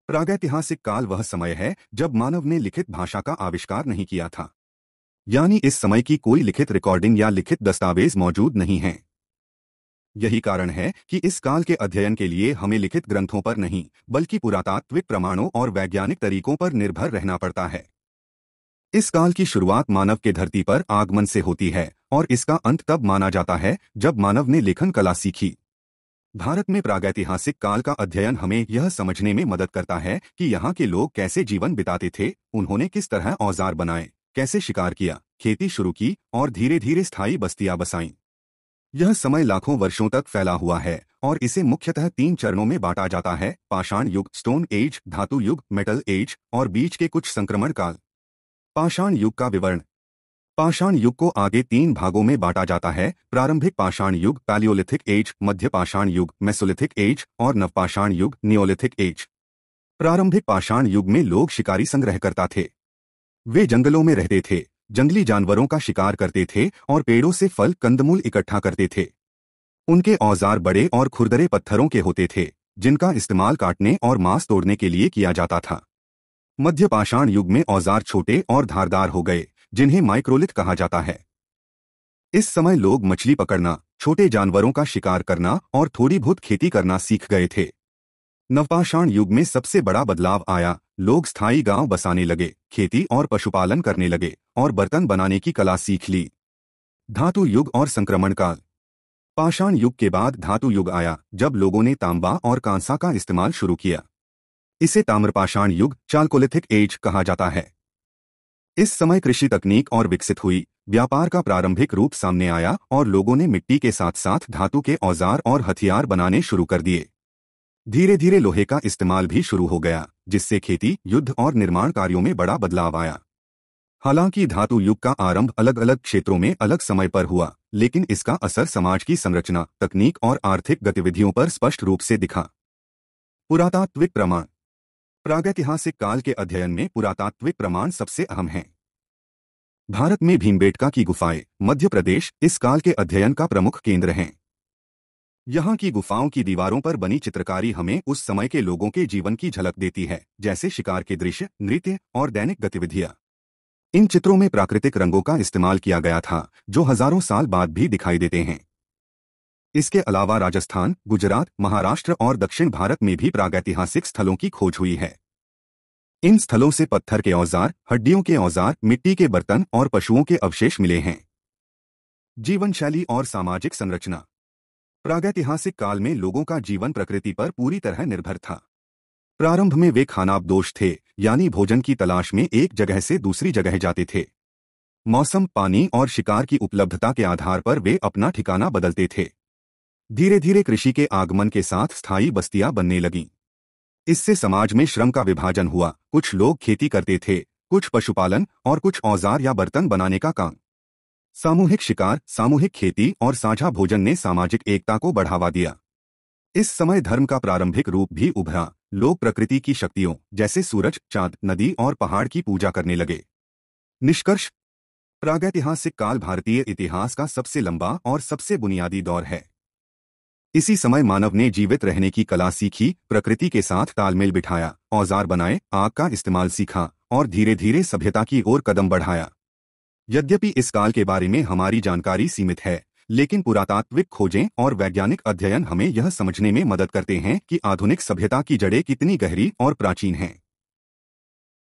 प्रागैतिहासिक काल वह समय है जब मानव ने लिखित भाषा का आविष्कार नहीं किया था। यानी इस समय की कोई लिखित रिकॉर्डिंग या लिखित दस्तावेज मौजूद नहीं है। यही कारण है कि इस काल के अध्ययन के लिए हमें लिखित ग्रंथों पर नहीं बल्कि पुरातात्विक प्रमाणों और वैज्ञानिक तरीकों पर निर्भर रहना पड़ता है। इस काल की शुरुआत मानव के धरती पर आगमन से होती है और इसका अंत तब माना जाता है जब मानव ने लेखन कला सीखी। भारत में प्रागैतिहासिक काल का अध्ययन हमें यह समझने में मदद करता है कि यहाँ के लोग कैसे जीवन बिताते थे, उन्होंने किस तरह औजार बनाए, कैसे शिकार किया, खेती शुरू की और धीरे धीरे स्थायी बस्तियां बसाईं। यह समय लाखों वर्षों तक फैला हुआ है और इसे मुख्यतः 3 चरणों में बांटा जाता है: पाषाण युग, स्टोन एज, धातु युग, मेटल एज, और बीच के कुछ संक्रमण काल। पाषाण युग का विवरण। पाषाण युग को आगे 3 भागों में बांटा जाता है: प्रारंभिक पाषाण युग, पैलियोलिथिक एज, मध्य पाषाण युग, मेसोलिथिक एज, और नवपाषाण युग, नियोलिथिक एज। प्रारंभिक पाषाण युग में लोग शिकारी संग्रहकर्ता थे। वे जंगलों में रहते थे, जंगली जानवरों का शिकार करते थे और पेड़ों से फल कंदमूल इकट्ठा करते थे। उनके औजार बड़े और खुरदरे पत्थरों के होते थे, जिनका इस्तेमाल काटने और मांस तोड़ने के लिए किया जाता था। मध्य पाषाण युग में औजार छोटे और धारदार हो गए, जिन्हें माइक्रोलिथ कहा जाता है। इस समय लोग मछली पकड़ना, छोटे जानवरों का शिकार करना और थोड़ी बहुत खेती करना सीख गए थे। नवपाषाण युग में सबसे बड़ा बदलाव आया। लोग स्थायी गांव बसाने लगे, खेती और पशुपालन करने लगे और बर्तन बनाने की कला सीख ली। धातु युग और संक्रमण काल। पाषाण युग के बाद धातु युग आया, जब लोगों ने तांबा और कांसा का इस्तेमाल शुरू किया। इसे ताम्रपाषाण युग, चालकोलिथिक एज, कहा जाता है। इस समय कृषि तकनीक और विकसित हुई, व्यापार का प्रारंभिक रूप सामने आया और लोगों ने मिट्टी के साथ साथ धातु के औजार और हथियार बनाने शुरू कर दिए। धीरे धीरे लोहे का इस्तेमाल भी शुरू हो गया, जिससे खेती, युद्ध और निर्माण कार्यों में बड़ा बदलाव आया। हालांकि धातु युग का आरंभ अलग अलग क्षेत्रों में अलग समय पर हुआ, लेकिन इसका असर समाज की संरचना, तकनीक और आर्थिक गतिविधियों पर स्पष्ट रूप से दिखा। पुरातात्विक प्रमाण। प्रागैतिहासिक काल के अध्ययन में पुरातात्विक प्रमाण सबसे अहम हैं। भारत में भीमबेटका की गुफाएं, मध्य प्रदेश, इस काल के अध्ययन का प्रमुख केंद्र हैं। यहाँ की गुफाओं की दीवारों पर बनी चित्रकारी हमें उस समय के लोगों के जीवन की झलक देती है, जैसे शिकार के दृश्य, नृत्य और दैनिक गतिविधियां। इन चित्रों में प्राकृतिक रंगों का इस्तेमाल किया गया था, जो हजारों साल बाद भी दिखाई देते हैं। इसके अलावा राजस्थान, गुजरात, महाराष्ट्र और दक्षिण भारत में भी प्रागैतिहासिक स्थलों की खोज हुई है। इन स्थलों से पत्थर के औजार, हड्डियों के औजार, मिट्टी के बर्तन और पशुओं के अवशेष मिले हैं। जीवन शैली और सामाजिक संरचना। प्रागैतिहासिक काल में लोगों का जीवन प्रकृति पर पूरी तरह निर्भर था। प्रारंभ में वे खानाबदोश थे, यानी भोजन की तलाश में एक जगह से दूसरी जगह जाते थे। मौसम, पानी और शिकार की उपलब्धता के आधार पर वे अपना ठिकाना बदलते थे। धीरे धीरे कृषि के आगमन के साथ स्थायी बस्तियां बनने लगीं। इससे समाज में श्रम का विभाजन हुआ। कुछ लोग खेती करते थे, कुछ पशुपालन और कुछ औजार या बर्तन बनाने का काम। सामूहिक शिकार, सामूहिक खेती और साझा भोजन ने सामाजिक एकता को बढ़ावा दिया। इस समय धर्म का प्रारंभिक रूप भी उभरा। लोग प्रकृति की शक्तियों जैसे सूरज, चांद, नदी और पहाड़ की पूजा करने लगे। निष्कर्ष। प्रागैतिहासिक काल भारतीय इतिहास का सबसे लंबा और सबसे बुनियादी दौर है। इसी समय मानव ने जीवित रहने की कला सीखी, प्रकृति के साथ तालमेल बिठाया, औजार बनाए, आग का इस्तेमाल सीखा और धीरे धीरे सभ्यता की ओर कदम बढ़ाया। यद्यपि इस काल के बारे में हमारी जानकारी सीमित है, लेकिन पुरातात्विक खोजें और वैज्ञानिक अध्ययन हमें यह समझने में मदद करते हैं कि आधुनिक सभ्यता की जड़ें कितनी गहरी और प्राचीन हैं।